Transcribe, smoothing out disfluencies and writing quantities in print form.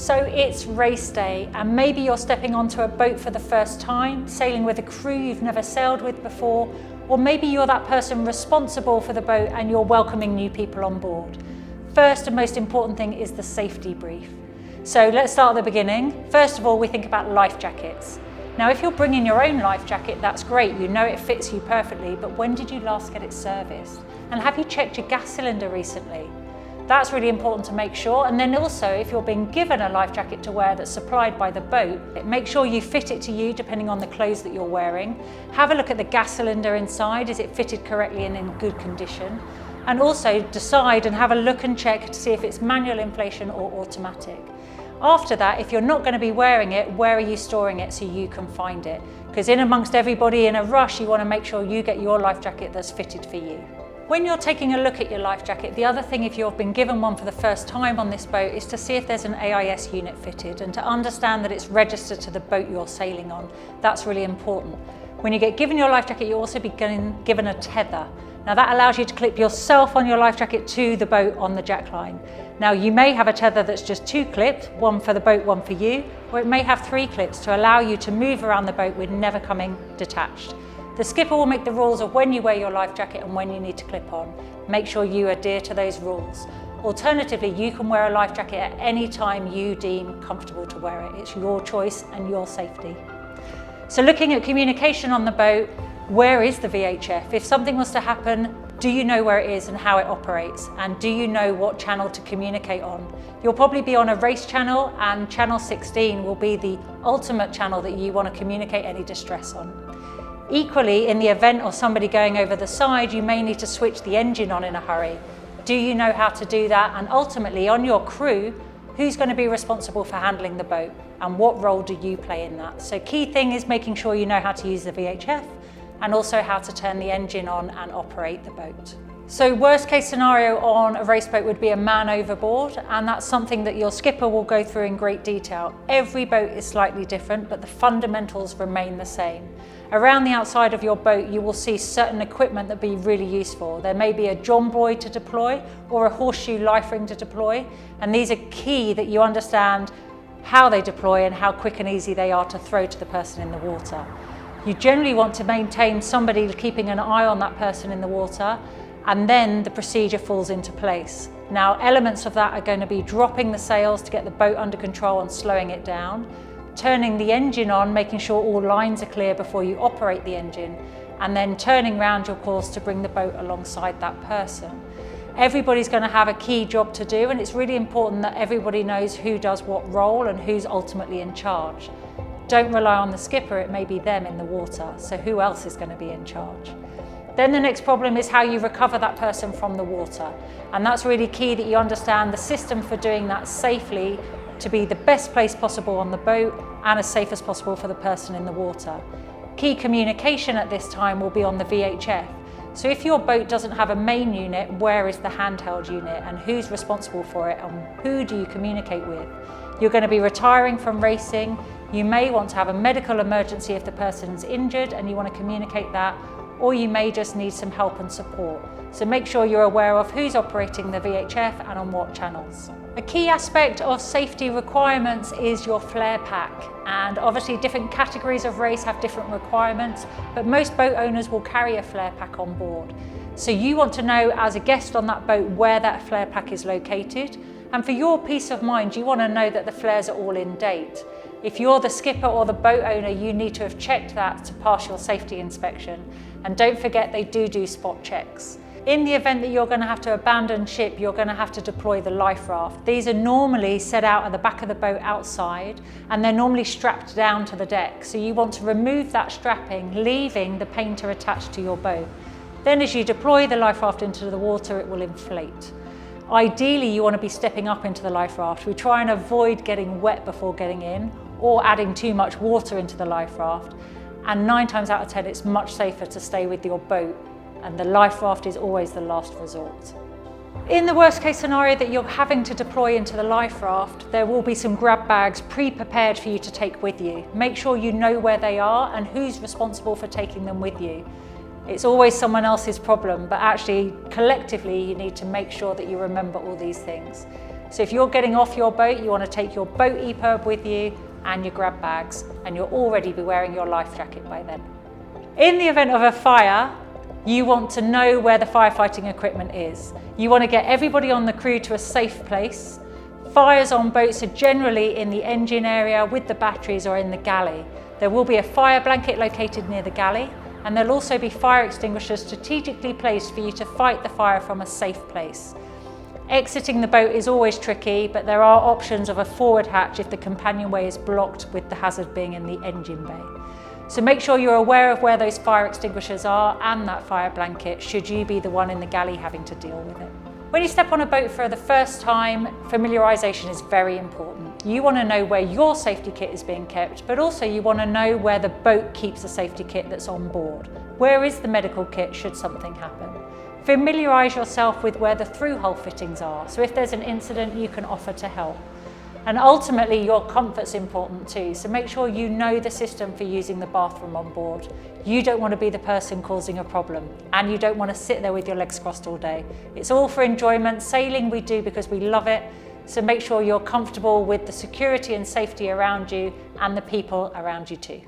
So it's race day, and maybe you're stepping onto a boat for the first time, sailing with a crew you've never sailed with before, or maybe you're that person responsible for the boat and you're welcoming new people on board. First and most important thing is the safety brief. So let's start at the beginning. First of all, we think about life jackets. Now, if you're bringing your own life jacket, that's great, you know it fits you perfectly, but when did you last get it serviced? And have you checked your gas cylinder recently? That's really important to make sure. And then also, if you're being given a life jacket to wear that's supplied by the boat, make sure you fit it to you depending on the clothes that you're wearing. Have a look at the gas cylinder inside. Is it fitted correctly and in good condition? And also decide and have a look and check to see if it's manual inflation or automatic. After that, if you're not going to be wearing it, where are you storing it so you can find it? Because in amongst everybody in a rush, you want to make sure you get your life jacket that's fitted for you. When you're taking a look at your life jacket, the other thing, if you've been given one for the first time on this boat, is to see if there's an AIS unit fitted and to understand that it's registered to the boat you're sailing on. That's really important. When you get given your life jacket, you'll also be given a tether. Now that allows you to clip yourself on your life jacket to the boat on the jackline. Now you may have a tether that's just 2 clips, one for the boat, one for you, or it may have 3 clips to allow you to move around the boat with never coming detached. The skipper will make the rules of when you wear your life jacket and when you need to clip on. Make sure you adhere to those rules. Alternatively, you can wear a life jacket at any time you deem comfortable to wear it. It's your choice and your safety. So looking at communication on the boat, where is the VHF? If something was to happen, do you know where it is and how it operates? And do you know what channel to communicate on? You'll probably be on a race channel, and channel 16 will be the ultimate channel that you want to communicate any distress on. Equally, in the event of somebody going over the side, you may need to switch the engine on in a hurry. Do you know how to do that? And ultimately, on your crew, who's going to be responsible for handling the boat? And what role do you play in that? So key thing is making sure you know how to use the VHF and also how to turn the engine on and operate the boat. So worst case scenario on a race boat would be a man overboard, and that's something that your skipper will go through in great detail. Every boat is slightly different, but the fundamentals remain the same. Around the outside of your boat, you will see certain equipment that be really useful. There may be a john buoy to deploy or a horseshoe life ring to deploy, and these are key that you understand how they deploy and how quick and easy they are to throw to the person in the water. You generally want to maintain somebody keeping an eye on that person in the water, and then the procedure falls into place. Now, elements of that are going to be dropping the sails to get the boat under control and slowing it down, turning the engine on, making sure all lines are clear before you operate the engine, and then turning round your course to bring the boat alongside that person. Everybody's going to have a key job to do, and it's really important that everybody knows who does what role and who's ultimately in charge. Don't rely on the skipper, it may be them in the water, so who else is going to be in charge? Then the next problem is how you recover that person from the water. And that's really key that you understand the system for doing that safely to be the best place possible on the boat and as safe as possible for the person in the water. Key communication at this time will be on the VHF. So if your boat doesn't have a main unit, where is the handheld unit and who's responsible for it and who do you communicate with? You're going to be retiring from racing. You may want to have a medical emergency if the person's injured and you want to communicate that, or you may just need some help and support. So make sure you're aware of who's operating the VHF and on what channels. A key aspect of safety requirements is your flare pack, and obviously different categories of race have different requirements, but most boat owners will carry a flare pack on board. So you want to know as a guest on that boat where that flare pack is located, and for your peace of mind you want to know that the flares are all in date. If you're the skipper or the boat owner, you need to have checked that to pass your safety inspection, and don't forget they do spot checks. In the event that you're going to have to abandon ship, you're going to have to deploy the life raft. These are normally set out at the back of the boat outside, and they're normally strapped down to the deck. So you want to remove that strapping, leaving the painter attached to your boat. Then as you deploy the life raft into the water, it will inflate. Ideally, you want to be stepping up into the life raft. We try and avoid getting wet before getting in or adding too much water into the life raft. And 9 times out of 10, it's much safer to stay with your boat, and the life raft is always the last resort. In the worst case scenario that you're having to deploy into the life raft, there will be some grab bags pre-prepared for you to take with you. Make sure you know where they are and who's responsible for taking them with you. It's always someone else's problem, but actually collectively you need to make sure that you remember all these things. So if you're getting off your boat, you want to take your boat EPIRB with you and your grab bags, and you'll already be wearing your life jacket by then. In the event of a fire, you want to know where the firefighting equipment is. You want to get everybody on the crew to a safe place. Fires on boats are generally in the engine area with the batteries or in the galley. There will be a fire blanket located near the galley, and there'll also be fire extinguishers strategically placed for you to fight the fire from a safe place. Exiting the boat is always tricky, but there are options of a forward hatch if the companionway is blocked, with the hazard being in the engine bay. So make sure you're aware of where those fire extinguishers are and that fire blanket, should you be the one in the galley having to deal with it. When you step on a boat for the first time, familiarisation is very important. You want to know where your safety kit is being kept, but also you want to know where the boat keeps the safety kit that's on board. Where is the medical kit should something happen? Familiarise yourself with where the through-hull fittings are, so if there's an incident you can offer to help. And ultimately your comfort's important too, so make sure you know the system for using the bathroom on board. You don't want to be the person causing a problem, and you don't want to sit there with your legs crossed all day. It's all for enjoyment. Sailing we do because we love it, so make sure you're comfortable with the security and safety around you and the people around you too.